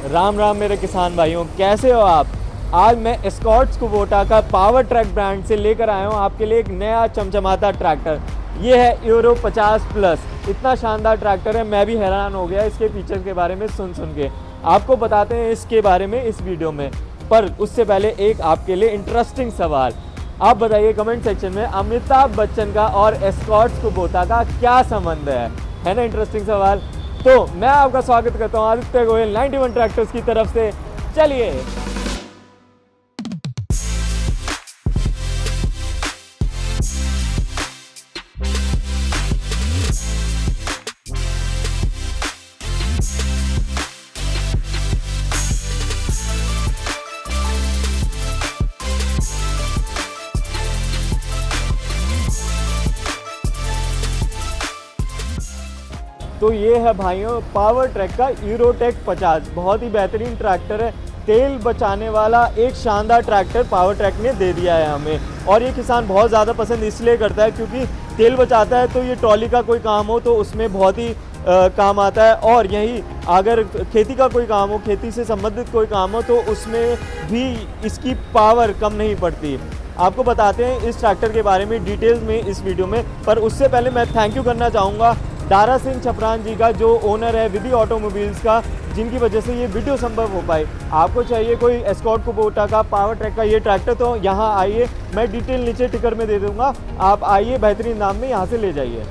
राम राम मेरे किसान भाइयों, कैसे हो आप। आज मैं एस्कॉर्ट्स कुबोटा का पावर ट्रैक ब्रांड से लेकर आया हूँ आपके लिए एक नया चमचमाता ट्रैक्टर। ये है यूरो 50 प्लस। इतना शानदार ट्रैक्टर है, मैं भी हैरान हो गया इसके फीचर्स के बारे में सुन के। आपको बताते हैं इसके बारे में इस वीडियो में, पर उससे पहले एक आपके लिए इंटरेस्टिंग सवाल। आप बताइए कमेंट सेक्शन में, अमिताभ बच्चन का और एस्कॉर्ट्स कुबोटा का क्या संबंध है ना इंटरेस्टिंग सवाल। तो मैं आपका स्वागत करता हूं आदित्य गोयल 91 ट्रैक्टर्स की तरफ से। चलिए तो ये है भाइयों पावर ट्रैक का यूरोटेक 50। बहुत ही बेहतरीन ट्रैक्टर है, तेल बचाने वाला एक शानदार ट्रैक्टर पावर ट्रैक ने दे दिया है हमें। और ये किसान बहुत ज़्यादा पसंद इसलिए करता है क्योंकि तेल बचाता है, तो ये ट्रॉली का कोई काम हो तो उसमें बहुत ही काम आता है। और यही अगर खेती का कोई काम हो, खेती से संबंधित कोई काम हो, तो उसमें भी इसकी पावर कम नहीं पड़ती। आपको बताते हैं इस ट्रैक्टर के बारे में डिटेल्स में इस वीडियो में। पर उससे पहले मैं थैंक यू करना चाहूँगा दारा सिंह छपरान जी का, जो ओनर है विधि ऑटोमोबाइल्स का, जिनकी वजह से ये वीडियो संभव हो पाई। आपको चाहिए कोई एस्कॉर्ट कुबोटा का पावर ट्रैक का ये ट्रैक्टर, तो यहाँ आइए, मैं डिटेल नीचे टिकर में दे दूँगा, आप आइए बेहतरीन दाम में यहाँ से ले जाइए।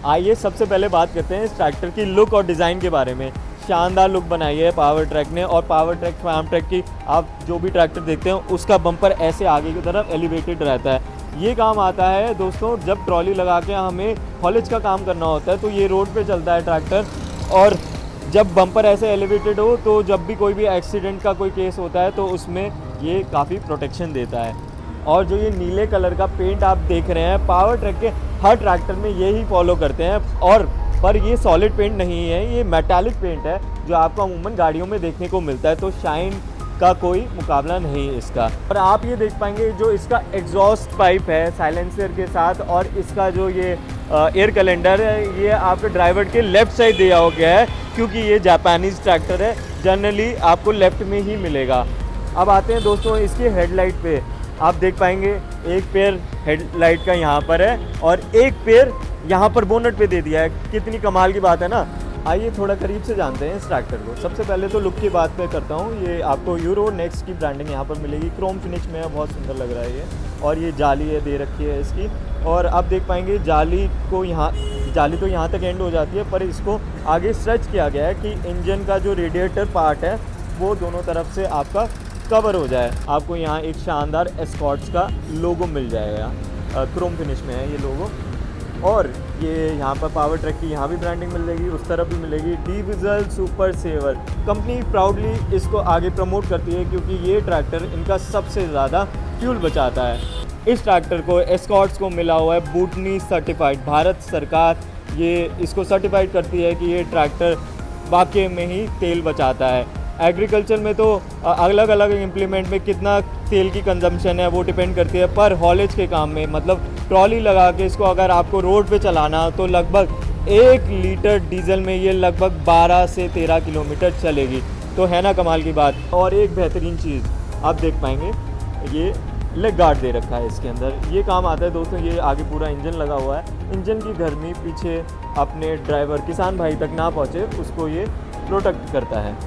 आइए सबसे पहले बात करते हैं इस ट्रैक्टर की लुक और डिज़ाइन के बारे में। शानदार लुक बनाई है पावर ट्रैक ने। और पावर ट्रैक फार्म ट्रैक की आप जो भी ट्रैक्टर देखते हैं उसका बम्पर ऐसे आगे की तरफ एलिवेटेड रहता है। ये काम आता है दोस्तों जब ट्रॉली लगा के हमें हॉलेज का काम करना होता है, तो ये रोड पे चलता है ट्रैक्टर। और जब बम्पर ऐसे एलिवेटेड हो तो जब भी कोई भी एक्सीडेंट का कोई केस होता है तो उसमें ये काफ़ी प्रोटेक्शन देता है। और जो ये नीले कलर का पेंट आप देख रहे हैं, पावर ट्रैक के हर ट्रैक्टर में यही फॉलो करते हैं। और पर ये सॉलिड पेंट नहीं है, ये मेटालिक पेंट है जो आपको अमूमन गाड़ियों में देखने को मिलता है। तो शाइन का कोई मुकाबला नहीं इसका। और आप ये देख पाएंगे जो इसका एग्जॉस्ट पाइप है साइलेंसर के साथ, और इसका जो ये एयर कैलेंडर है, ये आपके ड्राइवर के लेफ़्ट साइड दिया हो गया है क्योंकि ये जापानीज़ ट्रैक्टर है, जनरली आपको लेफ़्ट में ही मिलेगा। अब आते हैं दोस्तों इसकी हेडलाइट पे। आप देख पाएंगे एक पैर हेडलाइट का यहाँ पर है और एक पैर यहाँ पर बोनट पे दे दिया है। कितनी कमाल की बात है ना। आइए थोड़ा करीब से जानते हैं इस ट्रैक्टर को। सबसे पहले तो लुक की बात पे करता हूँ। ये आपको यूरो नेक्स्ट की ब्रांडिंग यहाँ पर मिलेगी, क्रोम फिनिश में है, बहुत सुंदर लग रहा है ये। और ये जाली है दे रखी है इसकी। और आप देख पाएंगे जाली तो यहाँ तक एंड हो जाती है, पर इसको आगे स्ट्रेच किया गया है कि इंजन का जो रेडिएटर पार्ट है वो दोनों तरफ से आपका कवर हो जाए। आपको यहाँ एक शानदार एस्कॉर्ट्स का लोगो मिल जाएगा, क्रोम फिनिश में है ये लोगो। और ये यहाँ पर पावर ट्रैक की यहाँ भी ब्रांडिंग मिल जाएगी, उस तरफ भी मिलेगी। डीविजल सुपर सेवर कंपनी प्राउडली इसको आगे प्रमोट करती है क्योंकि ये ट्रैक्टर इनका सबसे ज़्यादा फ्यूल बचाता है। इस ट्रैक्टर को एस्कॉर्ट्स को मिला हुआ है बूटनी सर्टिफाइड। भारत सरकार ये इसको सर्टिफाइड करती है कि ये ट्रैक्टर वाकई में ही तेल बचाता है। एग्रीकल्चर में तो अलग अलग इम्प्लीमेंट में कितना तेल की कंजम्पशन है वो डिपेंड करती है, पर हॉलेज के काम में मतलब ट्रॉली लगा के इसको अगर आपको रोड पे चलाना हो तो लगभग 1 लीटर डीजल में ये लगभग 12 से 13 किलोमीटर चलेगी। तो है ना कमाल की बात। और एक बेहतरीन चीज़ आप देख पाएंगे, ये लेग गार्ड दे रखा है इसके अंदर। ये काम आता है दोस्तों, ये आगे पूरा इंजन लगा हुआ है, इंजन की गर्मी पीछे अपने ड्राइवर किसान भाई तक ना पहुँचे उसको ये प्रोटेक्ट करता है।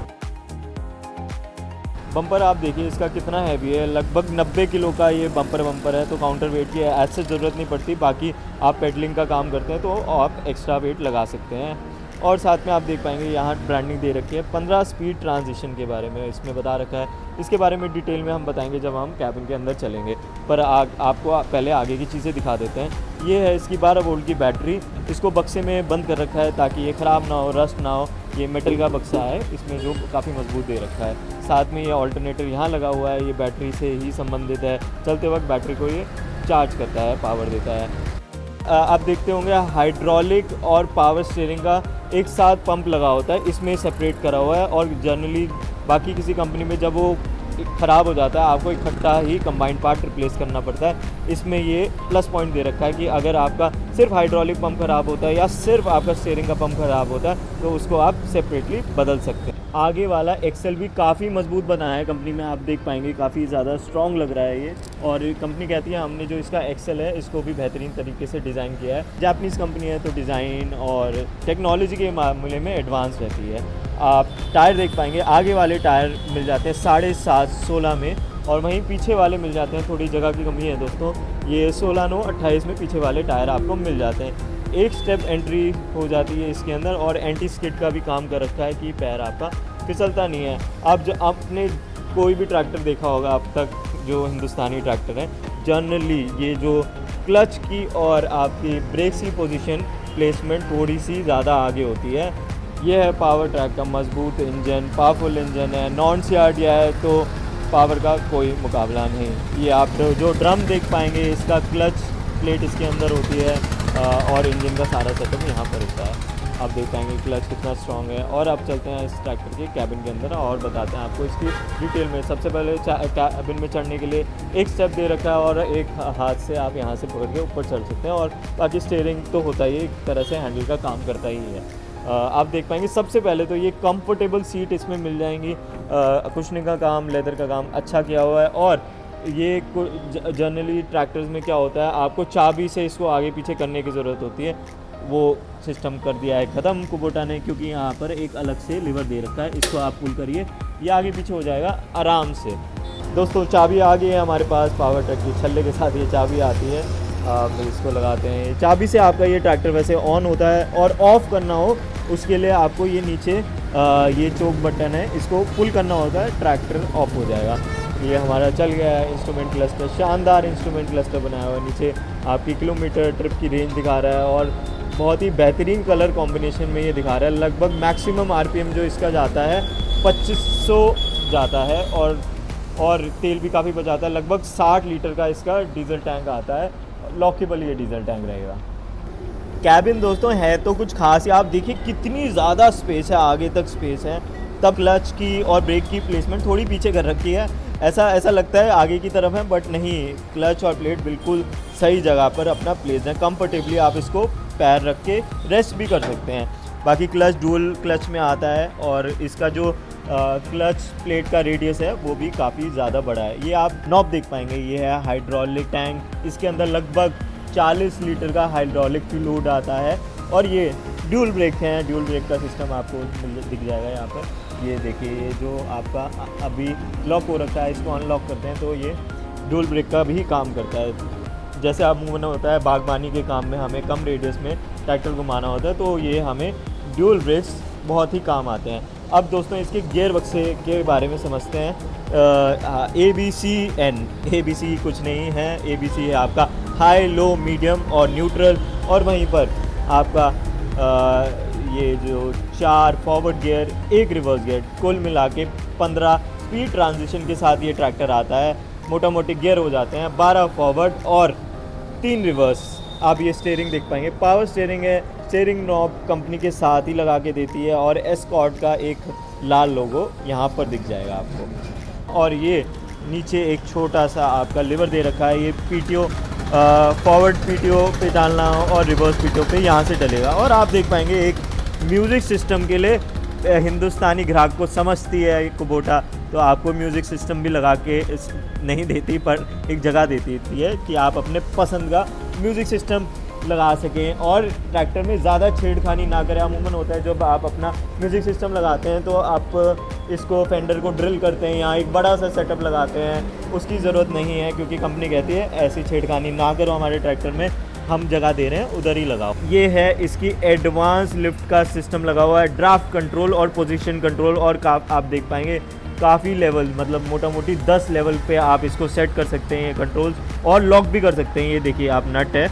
बम्पर आप देखिए इसका कितना हैवी है, लगभग 90 किलो का ये बम्पर है। तो काउंटर वेट की ऐसे ज़रूरत नहीं पड़ती, बाकी आप पेडलिंग का काम करते हैं तो आप एक्स्ट्रा वेट लगा सकते हैं। और साथ में आप देख पाएंगे यहाँ ब्रांडिंग दे रखी है। 15 स्पीड ट्रांजिशन के बारे में इसमें बता रखा है। इसके बारे में डिटेल में हम बताएंगे जब हम कैबिन के अंदर चलेंगे, पर आपको पहले आगे की चीज़ें दिखा देते हैं। ये है इसकी 12 वोल्ट की बैटरी। इसको बक्से में बंद कर रखा है ताकि ये ख़राब ना हो, रस्ट ना हो। ये मेटल का बक्सा है इसमें जो काफ़ी मजबूत दे रखा है। साथ में ये ऑल्टरनेटर यहाँ लगा हुआ है, ये बैटरी से ही संबंधित है। चलते वक्त बैटरी को ये चार्ज करता है, पावर देता है। आप देखते होंगे हाइड्रोलिक और पावर स्टीयरिंग का एक साथ पंप लगा होता है, इसमें सेपरेट करा हुआ है। और जनरली बाकी किसी कंपनी में जब वो ख़राब हो जाता है आपको इकट्ठा ही कंबाइंड पार्ट रिप्लेस करना पड़ता है। इसमें ये प्लस पॉइंट दे रखा है कि अगर आपका सिर्फ हाइड्रोलिक पंप ख़राब होता है या सिर्फ आपका स्टीयरिंग का पंप ख़राब होता है तो उसको आप सेपरेटली बदल सकते हैं। आगे वाला एक्सेल भी काफ़ी मजबूत बनाया है कंपनी में, आप देख पाएंगे काफ़ी ज़्यादा स्ट्रॉन्ग लग रहा है ये। और कंपनी कहती है हमने जो इसका एक्सेल है इसको भी बेहतरीन तरीके से डिज़ाइन किया है। जापानीज़ कंपनी है तो डिज़ाइन और टेक्नोलॉजी के मामले में एडवांस रहती है। आप टायर देख पाएंगे, आगे वाले टायर मिल जाते हैं 7.5 16 में, और वहीं पीछे वाले मिल जाते हैं, थोड़ी जगह की कमी है दोस्तों, ये 16/9/28 में पीछे वाले टायर आपको मिल जाते हैं। एक स्टेप एंट्री हो जाती है इसके अंदर, और एंटी स्किड का भी काम कर रखा है कि पैर आपका फिसलता नहीं है। अब जो आपने कोई भी ट्रैक्टर देखा होगा अब तक जो हिंदुस्तानी ट्रैक्टर है, जनरली ये जो क्लच की और आपकी ब्रेक्स की पोजीशन प्लेसमेंट थोड़ी सी ज़्यादा आगे होती है। ये है पावर ट्रैक का मजबूत इंजन, पावरफुल इंजन है, नॉन सीआरटीआई है तो पावर का कोई मुकाबला नहीं। ये आप जो ड्रम देख पाएंगे, इसका क्लच प्लेट इसके अंदर होती है और इंजन का सारा सेटअप यहाँ पर होता है। आप देख पाएंगे क्लच कितना स्ट्रॉन्ग है। और अब चलते हैं इस ट्रैक्टर के कैबिन के अंदर और बताते हैं आपको इसकी डिटेल में। सबसे पहले कैबिन में चढ़ने के लिए एक स्टेप दे रखा है और एक हाथ से आप यहाँ से पकड़ के ऊपर चढ़ सकते हैं, और बाकी स्टीयरिंग तो होता ही एक तरह से हैंडल का काम करता ही है। आप देख पाएंगे सबसे पहले तो ये कंफर्टेबल सीट इसमें मिल जाएंगी, कुशनिंग का काम, लेदर का काम अच्छा किया हुआ है। और ये जनरली ट्रैक्टर्स में क्या होता है, आपको चाबी से इसको आगे पीछे करने की ज़रूरत होती है, वो सिस्टम कर दिया है ख़त्म कुबोटा ने, क्योंकि यहाँ पर एक अलग से लीवर दे रखा है, इसको आप पुल करिए ये आगे पीछे हो जाएगा आराम से। दोस्तों चाबी आ गई है हमारे पास, पावर ट्रक की छल्ले के साथ ये चाबी आती है, आप इसको लगाते हैं। चाबी से आपका ये ट्रैक्टर वैसे ऑन होता है, और ऑफ़ करना हो उसके लिए आपको ये नीचे ये चोक बटन है, इसको पुल करना होता है, ट्रैक्टर ऑफ हो जाएगा। ये हमारा चल गया है इंस्ट्रूमेंट क्लस्टर, शानदार इंस्ट्रूमेंट क्लस्टर बनाया हुआ है। नीचे आपकी किलोमीटर ट्रिप की रेंज दिखा रहा है, और बहुत ही बेहतरीन कलर कॉम्बिनेशन में ये दिखा रहा है। लगभग मैक्सिमम आरपीएम जो इसका जाता है 2500 जाता है, और तेल भी काफ़ी बचाता है। लगभग 60 लीटर का इसका डीजल टैंक आता है, लॉकेबल ये डीजल टैंक रहेगा। कैबिन दोस्तों है तो कुछ खास ही, आप देखिए कितनी ज़्यादा स्पेस है, आगे तक स्पेस है। तब क्लच की और ब्रेक की प्लेसमेंट थोड़ी पीछे कर रखी है, ऐसा लगता है आगे की तरफ है, बट नहीं, क्लच और प्लेट बिल्कुल सही जगह पर अपना प्लेस है। कंफर्टेबली आप इसको पैर रख के रेस्ट भी कर सकते हैं। बाकी क्लच डुअल क्लच में आता है, और इसका जो क्लच प्लेट का रेडियस है वो भी काफ़ी ज़्यादा बड़ा है। ये आप नॉब देख पाएंगे, ये है हाइड्रोलिक टैंक, इसके अंदर लगभग 40 लीटर का हाइड्रोलिक फ्लूइड आता है। और ये ड्यूल ब्रेक हैं, ड्यूल ब्रेक का सिस्टम आपको दिख जाएगा यहाँ पर। ये देखिए, ये जो आपका अभी लॉक हो रखा है, इसको अनलॉक करते हैं तो ये ड्यूल ब्रेक का भी काम करता है। जैसे आप मूवमेंट होता है बागबानी के काम में, हमें कम रेडियस में ट्रैक्टर घुमाना होता है, तो ये हमें ड्यूल ब्रेक्स बहुत ही काम आते हैं। अब दोस्तों इसके गियर बक्से के बारे में समझते हैं। ABCN, ABC कुछ नहीं है, ABC है आपका हाई, लो, मीडियम और न्यूट्रल, और वहीं पर आपका ये जो 4 फॉरवर्ड गियर, 1 रिवर्स गियर, कुल मिला के 15 स्पीड ट्रांजिशन के साथ ये ट्रैक्टर आता है। मोटा मोटे गियर हो जाते हैं 12 फॉरवर्ड और 3 रिवर्स। आप ये स्टीयरिंग देख पाएंगे, पावर स्टीयरिंग है, स्टीयरिंग नॉब कंपनी के साथ ही लगा के देती है, और एस्कॉर्ट का एक लाल लोगो यहाँ पर दिख जाएगा आपको। और ये नीचे एक छोटा सा आपका लीवर दे रखा है, ये PTO फॉरवर्ड PTO पे डालना हो और रिवर्स PTO पे यहाँ से डलेगा। और आप देख पाएंगे एक म्यूज़िक सिस्टम के लिए हिंदुस्तानी ग्राहक को समझती है कुबोटा, तो आपको म्यूज़िक सिस्टम भी लगा के नहीं देती, पर एक जगह देती है कि आप अपने पसंद का म्यूज़िक सिस्टम लगा सकें और ट्रैक्टर में ज़्यादा छेड़खानी ना करें। अमूमन होता है जब आप अपना म्यूज़िक सिस्टम लगाते हैं तो आप इसको फेंडर को ड्रिल करते हैं, यहाँ एक बड़ा सा सेटअप लगाते हैं, उसकी ज़रूरत नहीं है, क्योंकि कंपनी कहती है ऐसी छेड़खानी ना करो, हमारे ट्रैक्टर में हम जगह दे रहे हैं उधर ही लगाओ। ये है इसकी एडवांस लिफ्ट का सिस्टम लगा हुआ है, ड्राफ्ट कंट्रोल और पोजीशन कंट्रोल, और आप देख पाएंगे काफ़ी लेवल, मतलब मोटा मोटी 10 लेवल पे आप इसको सेट कर सकते हैं ये कंट्रोल्स, और लॉक भी कर सकते हैं। ये देखिए आप नट है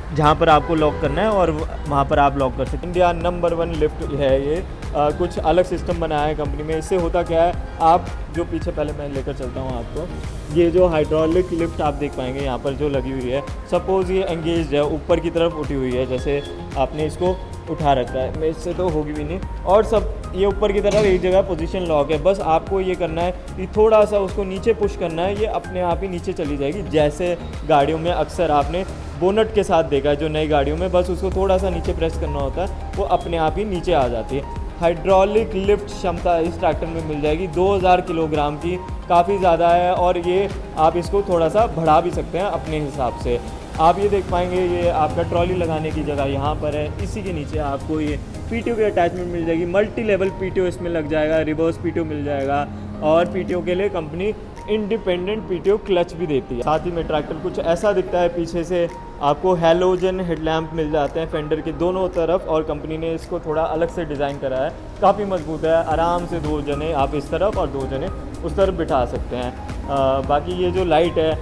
जहाँ पर आपको लॉक करना है और वहाँ पर आप लॉक कर सकते हैं। इंडिया नंबर 1 लिफ्ट है ये। कुछ अलग सिस्टम बनाया है कंपनी में। इससे होता क्या है, आप जो पीछे पहले मैं लेकर चलता हूँ आपको, ये जो हाइड्रोलिक लिफ्ट आप देख पाएंगे यहाँ पर जो लगी हुई है, सपोज़ ये एंगेज है, ऊपर की तरफ उठी हुई है, जैसे आपने इसको उठा रखा है, मैं इससे तो होगी भी नहीं, और सब ये ऊपर की तरफ एक जगह पोजीशन लॉक है। बस आपको ये करना है कि थोड़ा सा उसको नीचे पुश करना है, ये अपने आप ही नीचे चली जाएगी। जैसे गाड़ियों में अक्सर आपने बोनट के साथ देखा है जो नई गाड़ियों में, बस उसको थोड़ा सा नीचे प्रेस करना होता है, वो अपने आप ही नीचे आ जाती है। हाइड्रोलिक लिफ्ट क्षमता इस ट्रैक्टर में मिल जाएगी 2000 किलोग्राम की, काफ़ी ज़्यादा है। और ये आप इसको थोड़ा सा बढ़ा भी सकते हैं अपने हिसाब से। आप ये देख पाएंगे ये आपका ट्रॉली लगाने की जगह यहाँ पर है। इसी के नीचे आपको ये पीटीओ की अटैचमेंट मिल जाएगी, मल्टी लेवल पीटीओ इसमें लग जाएगा, रिवर्स पीटीओ मिल जाएगा और पीटीओ के लिए कंपनी इंडिपेंडेंट पीटीओ क्लच भी देती है। साथ ही में ट्रैक्टर कुछ ऐसा दिखता है, पीछे से आपको हैलोजन हेडलैम्प मिल जाते हैं फेंडर के दोनों तरफ और कंपनी ने इसको थोड़ा अलग से डिज़ाइन करा है, काफ़ी मजबूत है। आराम से 2 जने आप इस तरफ और 2 जने उस तरफ बिठा सकते हैं। बाकी ये जो लाइट है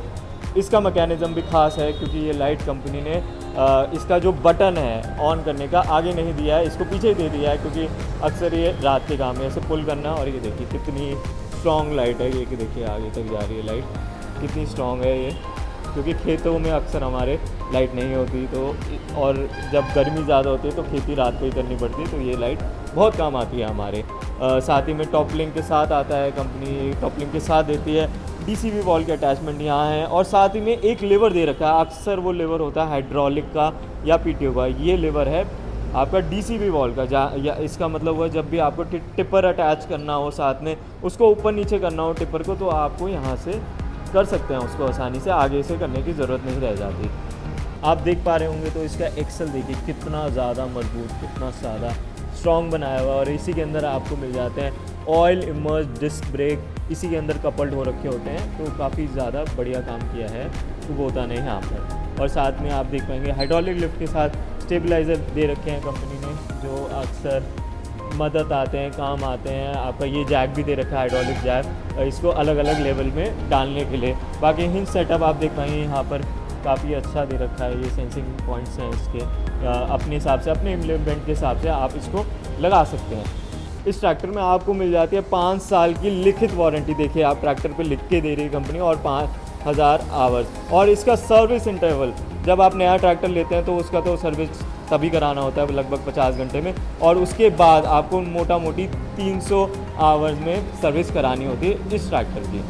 इसका मैकेनिज़्म भी ख़ास है, क्योंकि ये लाइट कंपनी ने इसका जो बटन है ऑन करने का आगे नहीं दिया है, इसको पीछे ही दे दिया है, क्योंकि अक्सर ये रात के काम है इसे पुल करना। और ये देखिए कितनी स्ट्रॉन्ग लाइट है, ये कि देखिए आगे तक जा रही है लाइट, कितनी स्ट्रॉन्ग है ये, क्योंकि खेतों में अक्सर हमारे लाइट नहीं होती तो, और जब गर्मी ज़्यादा होती है तो खेती रात को ही करनी पड़ती है, तो ये लाइट बहुत काम आती है हमारे। साथ ही में टॉप लिंक के साथ आता है, कंपनी टॉप लिंक के साथ देती है। डीसीवी वॉल के अटैचमेंट यहाँ है और साथ ही में एक लेवर दे रखा है, अक्सर वो लेवर होता है हाइड्रोलिक का या पीटीओ का, ये लेवर है आपका डीसीवी वॉल का। या इसका मतलब हुआ जब भी आपको टिपर अटैच करना हो साथ में, उसको ऊपर नीचे करना हो टिपर को, तो आपको यहाँ से कर सकते हैं उसको आसानी से, आगे से करने की ज़रूरत नहीं रह जाती। आप देख पा रहे होंगे तो इसका एक्सल देखिए कितना ज़्यादा मजबूत, कितना ज़्यादा स्ट्रॉन्ग बनाया हुआ। और इसी के अंदर आपको मिल जाते हैं ऑयल इमर्ज डिस्क ब्रेक, इसी के अंदर कपल्ड हो रखे होते हैं, तो काफ़ी ज़्यादा बढ़िया काम किया है, तो वो होता नहीं है यहाँ पर। और साथ में आप देख पाएंगे हाइड्रोलिक लिफ्ट के साथ स्टेबलाइज़र दे रखे हैं कंपनी ने, जो अक्सर मदद आते हैं, काम आते हैं। आपका ये जैक भी दे रखा है हाइड्रोलिक जैक, इसको अलग अलग लेवल में डालने के लिए। बाकी हिंज सेटअप आप देख पाएंगे यहाँ पर काफ़ी अच्छा दे रखा है, ये सेंसिंग पॉइंट्स हैं इसके, अपने हिसाब से अपने इम्प्लीमेंट के हिसाब से आप इसको लगा सकते हैं। इस ट्रैक्टर में आपको मिल जाती है 5 साल की लिखित वारंटी, देखिए आप ट्रैक्टर पे लिख के दे रही है कंपनी, और 5000 आवर्स। और इसका सर्विस इंटरवल, जब आप नया ट्रैक्टर लेते हैं तो उसका तो सर्विस तभी कराना होता है लगभग 50 घंटे में, और उसके बाद आपको मोटा मोटी 300 आवर्स में सर्विस करानी होती है इस ट्रैक्टर की।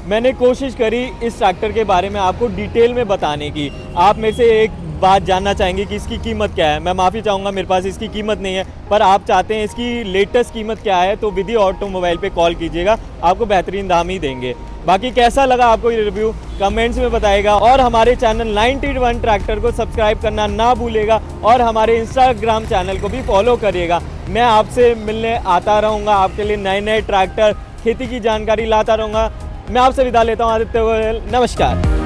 मैंने कोशिश करी इस ट्रैक्टर के बारे में आपको डिटेल में बताने की। आप में से एक बात जानना चाहेंगे कि इसकी कीमत क्या है, मैं माफ़ी चाहूँगा मेरे पास इसकी कीमत नहीं है, पर आप चाहते हैं इसकी लेटेस्ट कीमत क्या है, तो विधि ऑटोमोबाइल पे कॉल कीजिएगा, आपको बेहतरीन दाम ही देंगे। बाकी कैसा लगा आपको ये रिव्यू कमेंट्स में बताइएगा, और हमारे चैनल 91 ट्रैक्टर को सब्सक्राइब करना ना भूलेगा, और हमारे इंस्टाग्राम चैनल को भी फॉलो करिएगा। मैं आपसे मिलने आता रहूँगा, आपके लिए नए नए ट्रैक्टर खेती की जानकारी लाता रहूँगा। मैं आपसे विदा लेता हूँ, आदित्य गोयल, नमस्कार।